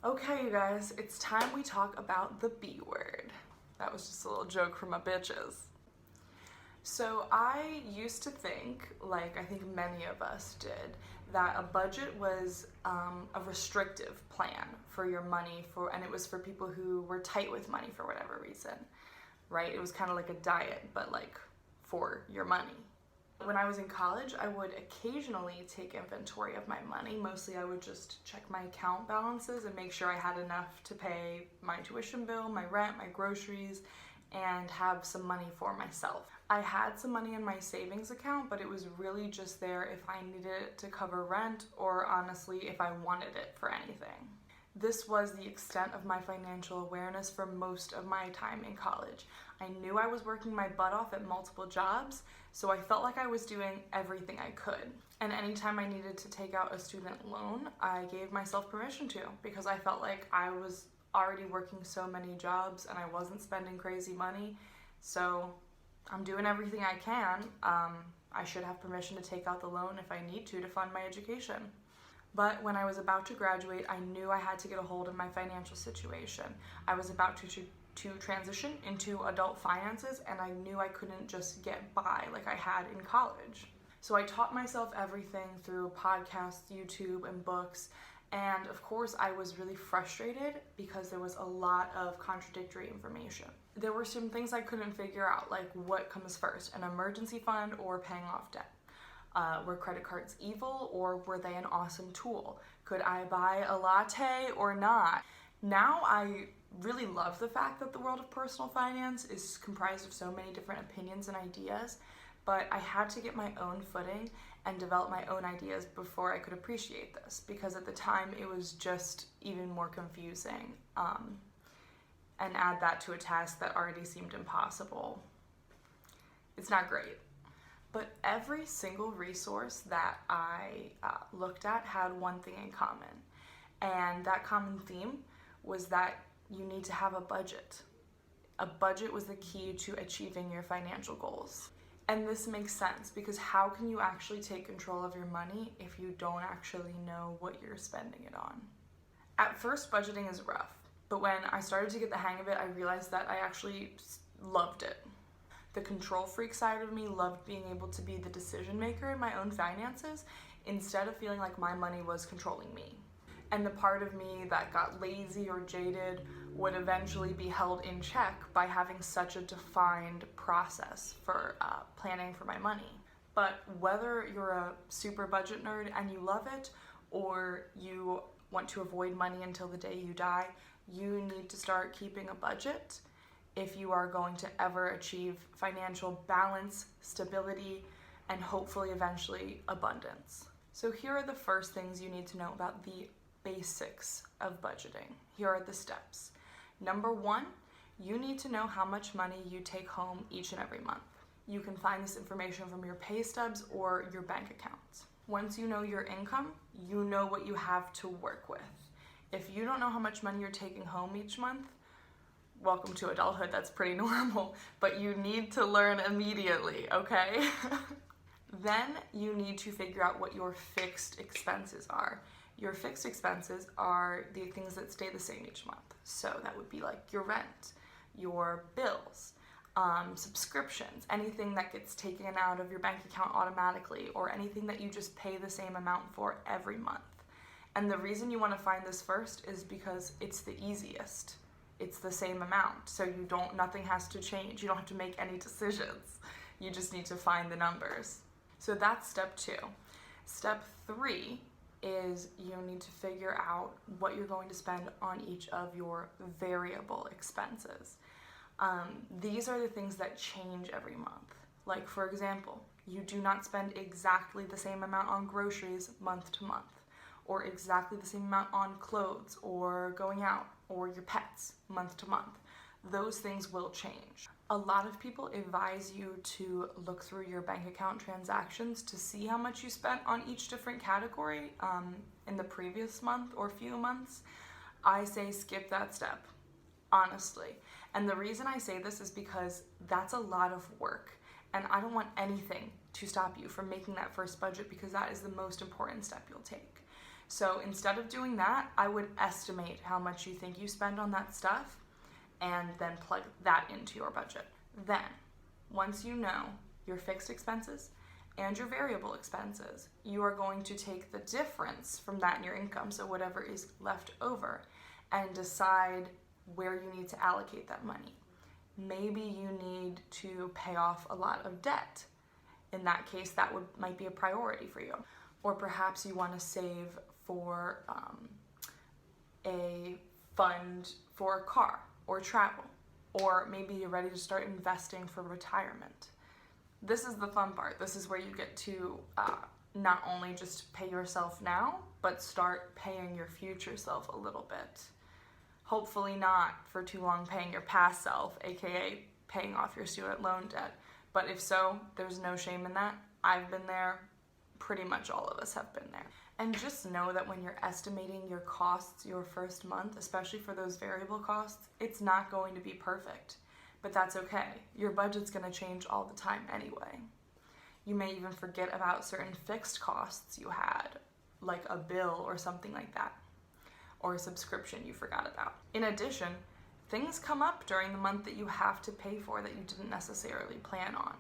Okay, you guys, it's time we talk about the B word. That was just a little joke for my bitches. So I used to think, like I think many of us did, that a budget was a restrictive plan for your money, and it was for people who were tight with money for whatever reason, right? It was kind of like a diet, but like for your money. When I was in college, I would occasionally take inventory of my money. Mostly I would just check my account balances and make sure I had enough to pay my tuition bill, my rent, my groceries, and have some money for myself. I had some money in my savings account, but it was really just there if I needed it to cover rent or honestly if I wanted it for anything. This was the extent of my financial awareness for most of my time in college. I knew I was working my butt off at multiple jobs, so I felt like I was doing everything I could. And anytime I needed to take out a student loan, I gave myself permission to, because I felt like I was already working so many jobs and I wasn't spending crazy money. So I'm doing everything I can. I should have permission to take out the loan if I need to fund my education. But when I was about to graduate, I knew I had to get a hold of my financial situation. I was about to transition into adult finances, and I knew I couldn't just get by like I had in college. So I taught myself everything through podcasts, YouTube, and books. And of course, I was really frustrated because there was a lot of contradictory information. There were some things I couldn't figure out, like what comes first, an emergency fund or paying off debt. Were credit cards evil, or were they an awesome tool? Could I buy a latte or not? Now I really love the fact that the world of personal finance is comprised of so many different opinions and ideas, but I had to get my own footing and develop my own ideas before I could appreciate this, because at the time it was just even more confusing, and add that to a task that already seemed impossible. It's not great. But every single resource that I looked at had one thing in common. And that common theme was that you need to have a budget. A budget was the key to achieving your financial goals. And this makes sense, because how can you actually take control of your money if you don't actually know what you're spending it on? At first, budgeting is rough. But when I started to get the hang of it, I realized that I actually loved it. The control freak side of me loved being able to be the decision maker in my own finances instead of feeling like my money was controlling me. And the part of me that got lazy or jaded would eventually be held in check by having such a defined process for planning for my money. But whether you're a super budget nerd and you love it, or you want to avoid money until the day you die, you need to start keeping a budget if you are going to ever achieve financial balance, stability, and hopefully eventually abundance. So here are the first things you need to know about the basics of budgeting. Here are the steps. Number one, you need to know how much money you take home each and every month. You can find this information from your pay stubs or your bank accounts. Once you know your income, you know what you have to work with. If you don't know how much money you're taking home each month, welcome to adulthood, that's pretty normal, but you need to learn immediately, okay? Then you need to figure out what your fixed expenses are. Your fixed expenses are the things that stay the same each month. So that would be like your rent, your bills, subscriptions, anything that gets taken out of your bank account automatically, or anything that you just pay the same amount for every month. And the reason you want to find this first is because it's the easiest. It's the same amount, so nothing has to change. You don't have to make any decisions. You just need to find the numbers. So that's step 2. Step 3 is you need to figure out what you're going to spend on each of your variable expenses. These are the things that change every month. Like, for example, you do not spend exactly the same amount on groceries month to month, or exactly the same amount on clothes or going out or your pets month to month. Those things will change. A lot of people advise you to look through your bank account transactions to see how much you spent on each different category in the previous month or few months. I say skip that step, honestly. And the reason I say this is because that's a lot of work, and I don't want anything to stop you from making that first budget, because that is the most important step you'll take. So instead of doing that, I would estimate how much you think you spend on that stuff and then plug that into your budget. Then, once you know your fixed expenses and your variable expenses, you are going to take the difference from that in your income, so whatever is left over, and decide where you need to allocate that money. Maybe you need to pay off a lot of debt. In that case, that might be a priority for you. Or perhaps you want to save for a fund for a car or travel. Or maybe you're ready to start investing for retirement. This is the fun part. This is where you get to not only just pay yourself now, but start paying your future self a little bit. Hopefully not for too long paying your past self, aka paying off your student loan debt. But if so, there's no shame in that. I've been there. Pretty much all of us have been there. And just know that when you're estimating your costs your first month, especially for those variable costs, it's not going to be perfect. But that's okay. Your budget's going to change all the time anyway. You may even forget about certain fixed costs you had, like a bill or something like that, or a subscription you forgot about. In addition, things come up during the month that you have to pay for that you didn't necessarily plan on.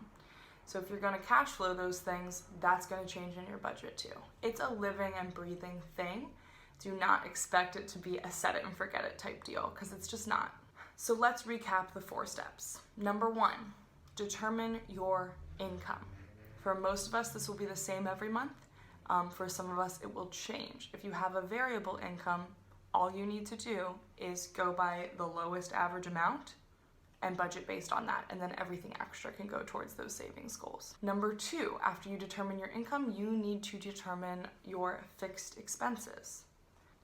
So if you're going to cash flow those things, that's going to change in your budget too. It's a living and breathing thing. Do not expect it to be a set it and forget it type deal, because it's just not. So let's recap the 4 steps. Number 1, determine your income. For most of us, this will be the same every month. For some of us, it will change. If you have a variable income, all you need to do is go by the lowest average amount and budget based on that, and then everything extra can go towards those savings goals. Number 2, after you determine your income, you need to determine your fixed expenses.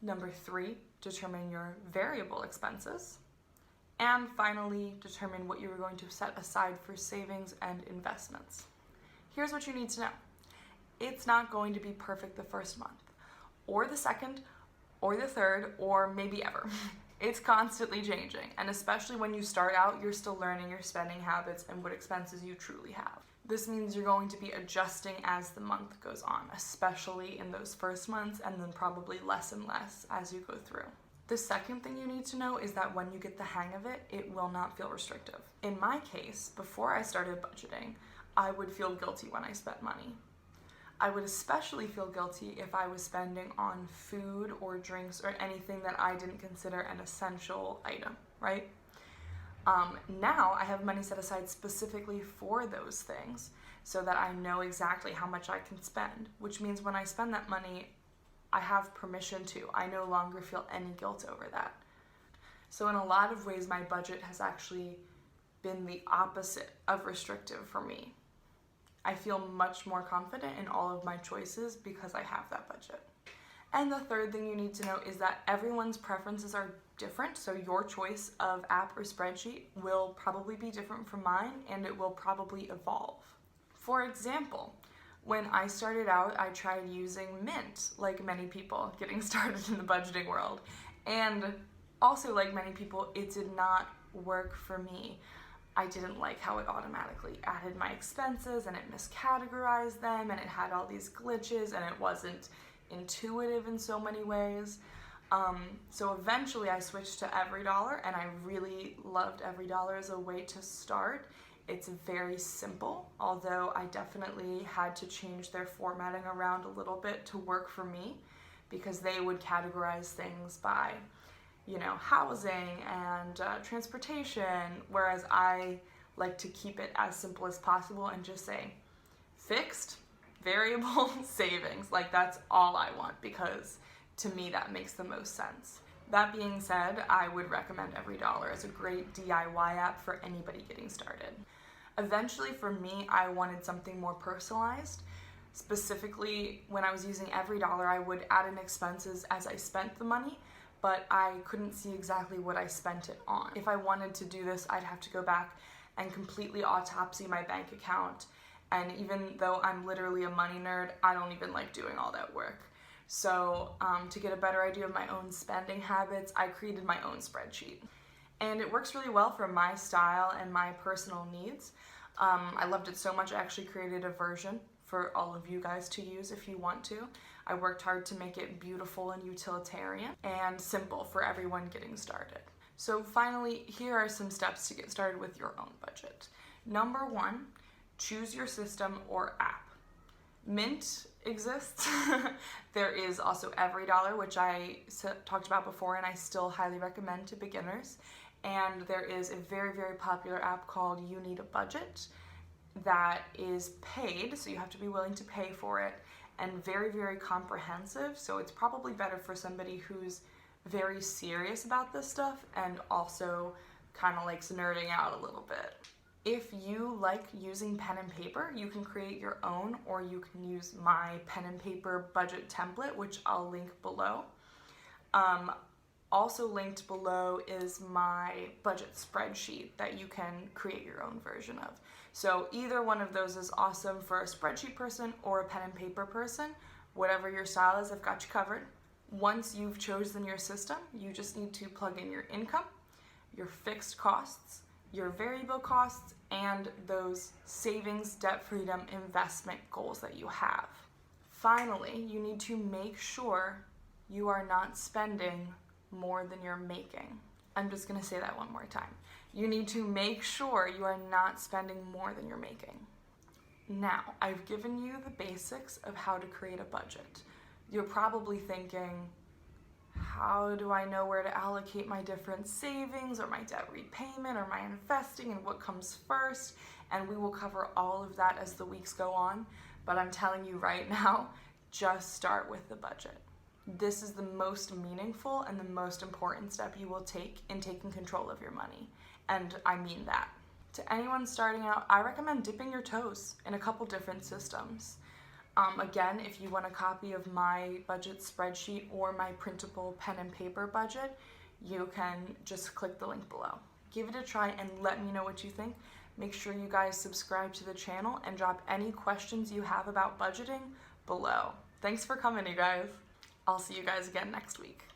Number 3, determine your variable expenses. And finally, determine what you are going to set aside for savings and investments. Here's what you need to know. It's not going to be perfect the first month, or the second, or the third, or maybe ever. It's constantly changing, and especially when you start out, you're still learning your spending habits and what expenses you truly have. This means you're going to be adjusting as the month goes on, especially in those first months, and then probably less and less as you go through. The second thing you need to know is that when you get the hang of it, it will not feel restrictive. In my case, before I started budgeting, I would feel guilty when I spent money. I would especially feel guilty if I was spending on food or drinks or anything that I didn't consider an essential item, right? Now I have money set aside specifically for those things so that I know exactly how much I can spend, which means when I spend that money, I have permission to. I no longer feel any guilt over that. So in a lot of ways, my budget has actually been the opposite of restrictive for me. I feel much more confident in all of my choices because I have that budget. And the third thing you need to know is that everyone's preferences are different, so your choice of app or spreadsheet will probably be different from mine, and it will probably evolve. For example, when I started out, I tried using Mint, like many people getting started in the budgeting world. And also, like many people, it did not work for me. I didn't like how it automatically added my expenses and it miscategorized them and it had all these glitches and it wasn't intuitive in so many ways. So eventually I switched to EveryDollar, and I really loved EveryDollar as a way to start. It's very simple, although I definitely had to change their formatting around a little bit to work for me, because they would categorize things by housing and transportation, whereas I like to keep it as simple as possible and just say fixed, variable, savings. Like, that's all I want, because to me that makes the most sense. That being said, I would recommend EveryDollar as a great DIY app for anybody getting started. Eventually, for me, I wanted something more personalized. Specifically, when I was using EveryDollar, I would add in expenses as I spent the money, but I couldn't see exactly what I spent it on. If I wanted to do this, I'd have to go back and completely autopsy my bank account. And even though I'm literally a money nerd, I don't even like doing all that work. So to get a better idea of my own spending habits, I created my own spreadsheet. And it works really well for my style and my personal needs. I loved it so much, I actually created a version for all of you guys to use if you want to. I worked hard to make it beautiful and utilitarian and simple for everyone getting started. So finally, here are some steps to get started with your own budget. Number 1, choose your system or app. Mint exists. There is also EveryDollar, which I talked about before and I still highly recommend to beginners. And there is a very, very popular app called You Need a Budget that is paid, so you have to be willing to pay for it, and very, very comprehensive. So it's probably better for somebody who's very serious about this stuff and also kind of likes nerding out a little bit. If you like using pen and paper, you can create your own, or you can use my pen and paper budget template, which I'll link below. Also linked below is my budget spreadsheet that you can create your own version of. So either one of those is awesome for a spreadsheet person or a pen and paper person. Whatever your style is, I've got you covered. Once you've chosen your system, you just need to plug in your income, your fixed costs, your variable costs, and those savings, debt freedom, investment goals that you have. Finally, you need to make sure you are not spending more than you're making. I'm just gonna say that one more time. You need to make sure you are not spending more than you're making. Now, I've given you the basics of how to create a budget. You're probably thinking, how do I know where to allocate my different savings or my debt repayment or my investing and what comes first? And we will cover all of that as the weeks go on. But I'm telling you right now, just start with the budget. This is the most meaningful and the most important step you will take in taking control of your money. And I mean that. To anyone starting out, I recommend dipping your toes in a couple different systems. Again, if you want a copy of my budget spreadsheet or my printable pen and paper budget, you can just click the link below. Give it a try and let me know what you think. Make sure you guys subscribe to the channel and drop any questions you have about budgeting below. Thanks for coming, you guys. I'll see you guys again next week.